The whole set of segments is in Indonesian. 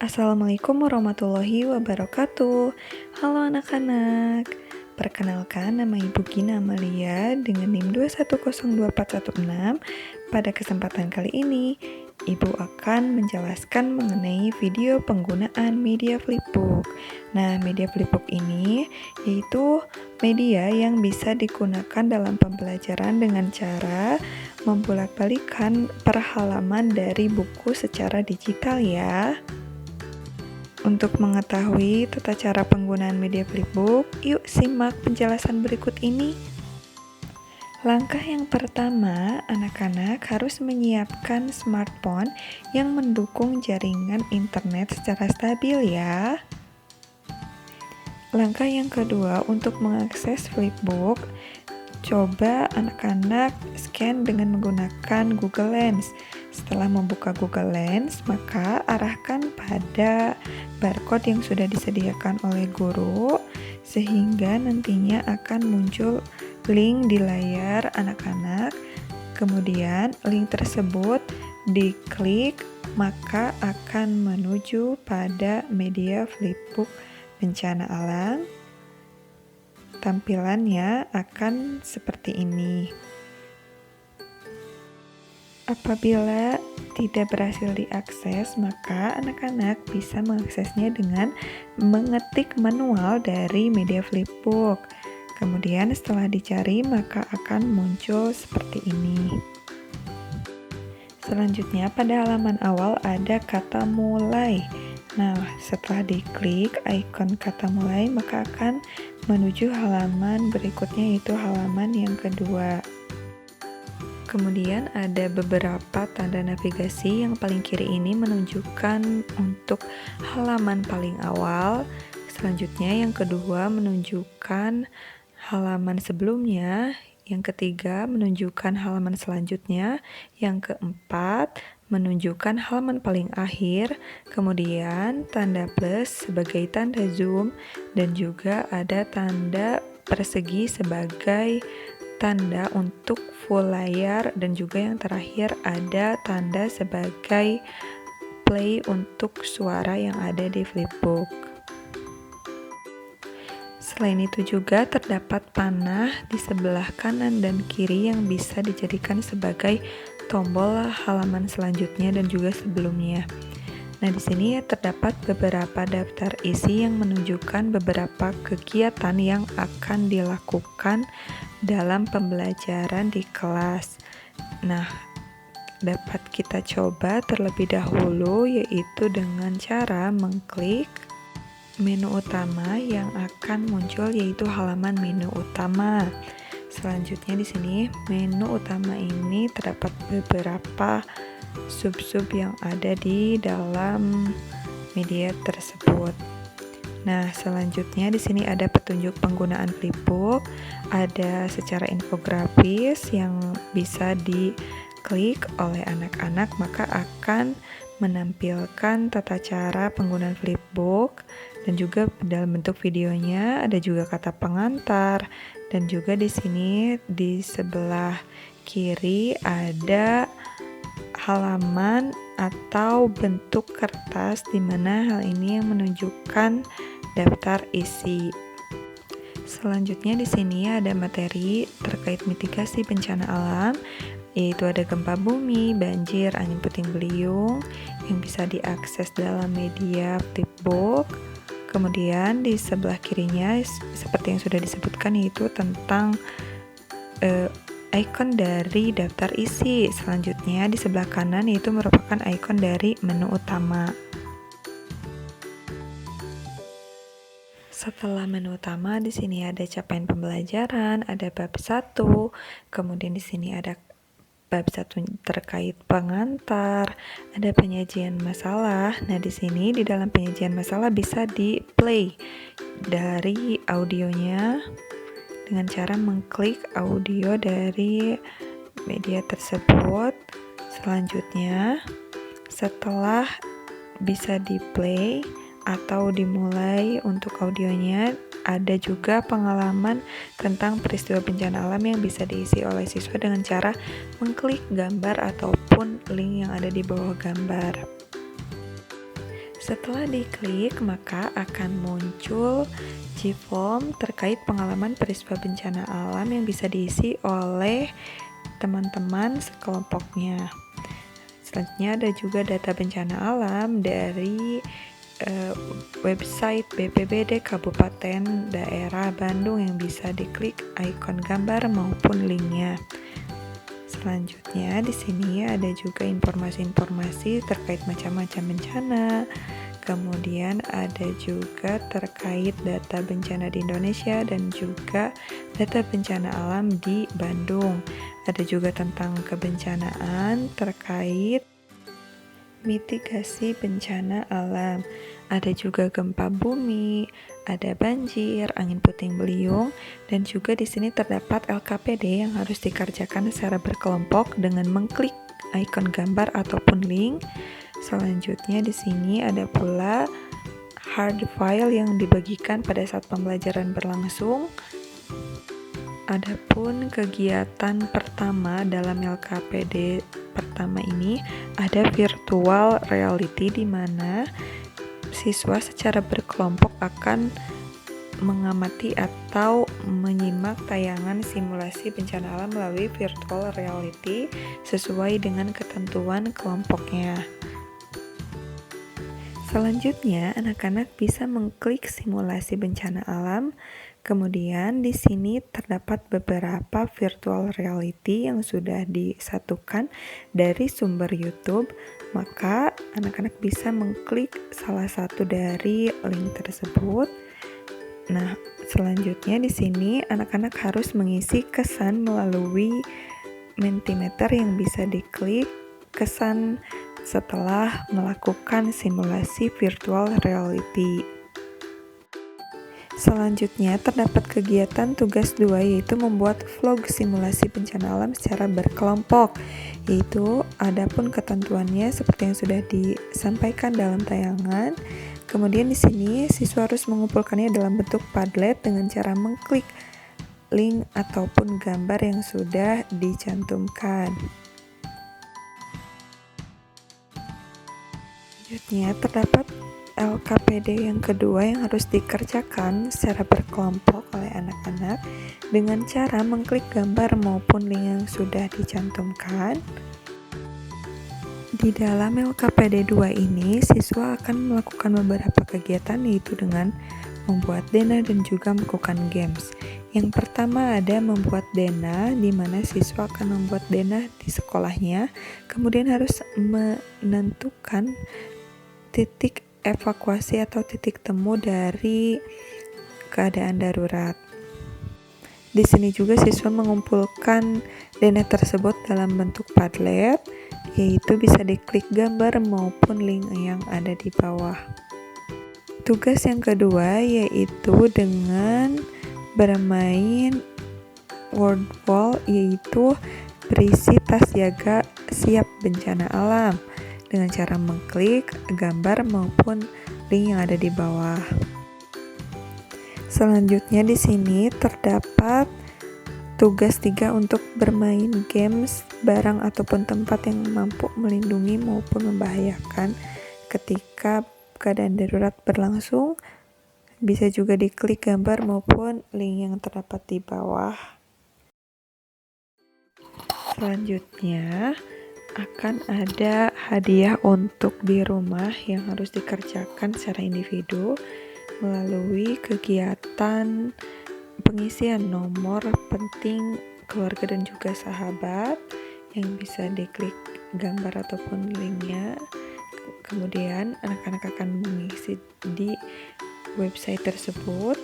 Assalamualaikum warahmatullahi wabarakatuh. Halo anak-anak. Perkenalkan, nama Ibu Gina Amalia dengan NIM 2102416. Pada kesempatan kali ini, Ibu akan menjelaskan mengenai video penggunaan media flipbook. Nah, media flipbook ini yaitu media yang bisa digunakan dalam pembelajaran dengan cara membolak-balikan per halaman dari buku secara digital ya. Untuk mengetahui tata cara penggunaan media flipbook, yuk simak penjelasan berikut ini. Langkah yang pertama, anak-anak harus menyiapkan smartphone yang mendukung jaringan internet secara stabil ya. Langkah yang kedua, untuk mengakses flipbook, coba anak-anak scan dengan menggunakan Google Lens. Setelah membuka Google Lens, maka arahkan pada barcode yang sudah disediakan oleh guru, sehingga nantinya akan muncul link di layar anak-anak. Kemudian link tersebut diklik, maka akan menuju pada media flipbook bencana alam. Tampilannya akan seperti ini. Apabila tidak berhasil diakses, maka anak-anak bisa mengaksesnya dengan mengetik manual dari media flipbook. Kemudian setelah dicari, maka akan muncul seperti ini. Selanjutnya pada halaman awal ada kata mulai. Nah, setelah diklik ikon kata mulai, maka akan menuju halaman berikutnya, yaitu halaman yang kedua. Kemudian ada beberapa tanda navigasi. Yang paling kiri ini menunjukkan untuk halaman paling awal. Selanjutnya yang kedua menunjukkan halaman sebelumnya. Yang ketiga menunjukkan halaman selanjutnya. Yang keempat menunjukkan halaman paling akhir. Kemudian tanda plus sebagai tanda zoom, dan juga ada tanda persegi sebagai tanda untuk full layar, dan juga yang terakhir ada tanda sebagai play untuk suara yang ada di flipbook. Selain itu juga terdapat panah di sebelah kanan dan kiri yang bisa dijadikan sebagai tombol halaman selanjutnya dan juga sebelumnya. Nah, di sini terdapat beberapa daftar isi yang menunjukkan beberapa kegiatan yang akan dilakukan dalam pembelajaran di kelas. Nah, dapat kita coba terlebih dahulu, yaitu dengan cara mengklik menu utama yang akan muncul, yaitu halaman menu utama. Selanjutnya di sini menu utama ini terdapat beberapa sub-sub yang ada di dalam media tersebut. Nah, selanjutnya di sini ada petunjuk penggunaan flipbook, ada secara infografis yang bisa diklik oleh anak-anak, maka akan menampilkan tata cara penggunaan flipbook, dan juga dalam bentuk videonya ada juga kata pengantar, dan juga di sini di sebelah kiri ada halaman atau bentuk kertas, di mana hal ini yang menunjukkan daftar isi. Selanjutnya di sini ada materi terkait mitigasi bencana alam, yaitu ada gempa bumi, banjir, angin puting beliung yang bisa diakses dalam media flipbook. Kemudian di sebelah kirinya seperti yang sudah disebutkan, yaitu tentang ikon dari daftar isi. Selanjutnya di sebelah kanan yaitu merupakan ikon dari menu utama. Setelah menu utama, di sini ada capaian pembelajaran, ada bab 1, kemudian di sini ada bab 1 terkait pengantar, ada penyajian masalah. Nah, di sini di dalam penyajian masalah bisa di-play dari audionya dengan cara mengklik audio dari media tersebut. Selanjutnya, setelah bisa di-play atau dimulai untuk audionya, ada juga pengalaman tentang peristiwa bencana alam yang bisa diisi oleh siswa dengan cara mengklik gambar ataupun link yang ada di bawah gambar. Setelah diklik, maka akan muncul G-form terkait pengalaman peristiwa bencana alam yang bisa diisi oleh teman-teman sekelompoknya. Selanjutnya ada juga data bencana alam dari website BPBD Kabupaten Daerah Bandung yang bisa diklik ikon gambar maupun linknya. Selanjutnya di sini ada juga informasi-informasi terkait macam-macam bencana. Kemudian ada juga terkait data bencana di Indonesia dan juga data bencana alam di Bandung. Ada juga tentang kebencanaan terkait mitigasi bencana alam. Ada juga gempa bumi, ada banjir, angin puting beliung, dan juga di sini terdapat LKPD yang harus dikerjakan secara berkelompok dengan mengklik ikon gambar ataupun link. Selanjutnya di sini ada pula hard file yang dibagikan pada saat pembelajaran berlangsung. Adapun kegiatan pertama dalam LKPD pertama ini ada virtual reality, di mana siswa secara berkelompok akan mengamati atau menyimak tayangan simulasi bencana alam melalui virtual reality sesuai dengan ketentuan kelompoknya. Selanjutnya, anak-anak bisa mengklik simulasi bencana alam. Kemudian di sini terdapat beberapa virtual reality yang sudah disatukan dari sumber YouTube. Maka anak-anak bisa mengklik salah satu dari link tersebut. Nah, selanjutnya di sini anak-anak harus mengisi kesan melalui Mentimeter yang bisa diklik kesan setelah melakukan simulasi virtual reality. Selanjutnya terdapat kegiatan tugas 2, yaitu membuat vlog simulasi bencana alam secara berkelompok. Yaitu adapun ketentuannya seperti yang sudah disampaikan dalam tayangan. Kemudian di sini siswa harus mengumpulkannya dalam bentuk Padlet dengan cara mengklik link ataupun gambar yang sudah dicantumkan. Selanjutnya terdapat LKPD yang kedua yang harus dikerjakan secara berkelompok oleh anak-anak dengan cara mengklik gambar maupun link yang sudah dicantumkan. Di dalam LKPD 2 ini, siswa akan melakukan beberapa kegiatan, yaitu dengan membuat denah dan juga melakukan games. Yang pertama ada membuat denah, di mana siswa akan membuat denah di sekolahnya, kemudian harus menentukan titik evakuasi atau titik temu dari keadaan darurat. Di sini juga siswa mengumpulkan denah tersebut dalam bentuk Padlet, yaitu bisa diklik gambar maupun link yang ada di bawah. Tugas yang kedua yaitu dengan bermain word wall, yaitu berisi tas siaga siap bencana alam dengan cara mengklik gambar maupun link yang ada di bawah. Selanjutnya di sini terdapat tugas 3 untuk bermain games barang ataupun tempat yang mampu melindungi maupun membahayakan ketika keadaan darurat berlangsung. Bisa juga diklik gambar maupun link yang terdapat di bawah. Selanjutnya akan ada hadiah untuk di rumah yang harus dikerjakan secara individu melalui kegiatan pengisian nomor penting keluarga dan juga sahabat yang bisa diklik gambar ataupun linknya. Kemudian anak-anak akan mengisi di website tersebut.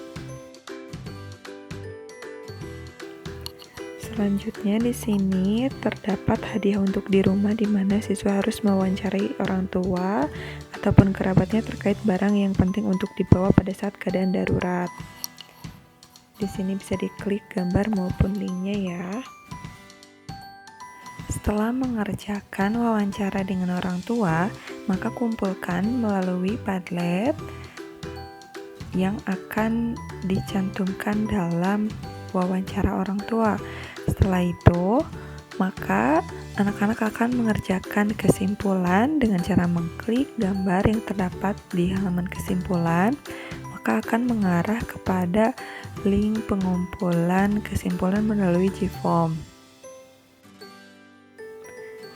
Selanjutnya di sini terdapat hadiah untuk di rumah, di mana siswa harus mewawancarai orang tua ataupun kerabatnya terkait barang yang penting untuk dibawa pada saat keadaan darurat. Di sini bisa diklik gambar maupun linknya ya. Setelah mengerjakan wawancara dengan orang tua, maka kumpulkan melalui Padlet yang akan dicantumkan dalam wawancara orang tua. Setelah itu, maka Anak-anak akan mengerjakan kesimpulan dengan cara mengklik gambar yang terdapat di halaman kesimpulan, maka akan mengarah kepada link pengumpulan kesimpulan melalui Gform.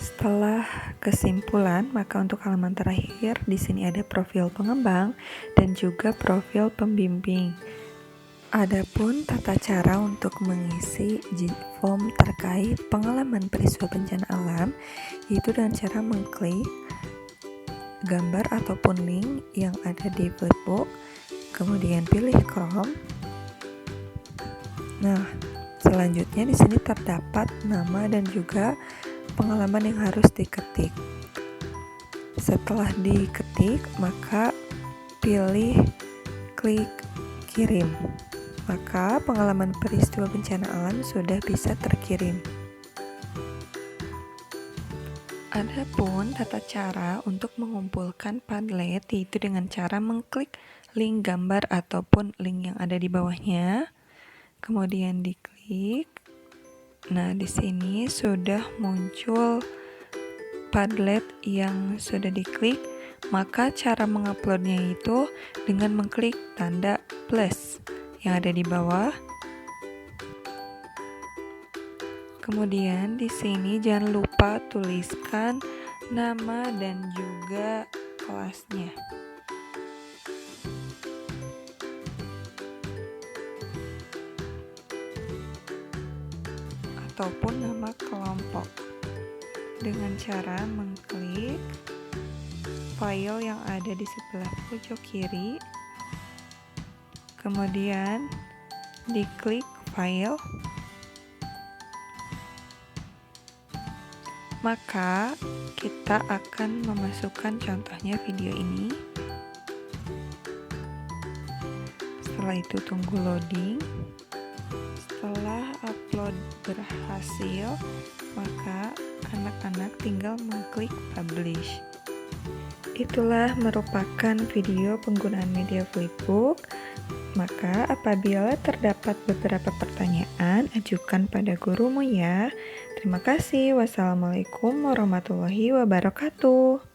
Setelah kesimpulan, maka untuk halaman terakhir di sini ada profil pengembang dan juga profil pembimbing. Adapun tata cara untuk mengisi Gform terkait pengalaman peristiwa bencana alam, yaitu dengan cara mengklik gambar ataupun link yang ada di flipbook, kemudian pilih Chrome. Nah, selanjutnya di sini terdapat nama dan juga pengalaman yang harus diketik. Setelah diketik, maka pilih klik kirim. Maka pengalaman peristiwa bencana alam sudah bisa terkirim. Adapun tata cara untuk mengumpulkan Padlet yaitu dengan cara mengklik link gambar ataupun link yang ada di bawahnya. Kemudian diklik. Nah, di sini sudah muncul Padlet yang sudah diklik, maka cara menguploadnya itu dengan mengklik tanda plus yang ada di bawah. Kemudian di sini jangan lupa tuliskan nama dan juga kelasnya. Ataupun nama kelompok dengan cara mengklik file yang ada di sebelah pojok kiri, kemudian diklik file, maka kita akan memasukkan contohnya video ini. Setelah itu tunggu loading. Setelah upload berhasil, maka anak-anak tinggal mengklik publish. Itulah merupakan video penggunaan media flipbook. Maka apabila terdapat beberapa pertanyaan, ajukan pada gurumu ya. Terima kasih. Wassalamualaikum warahmatullahi wabarakatuh.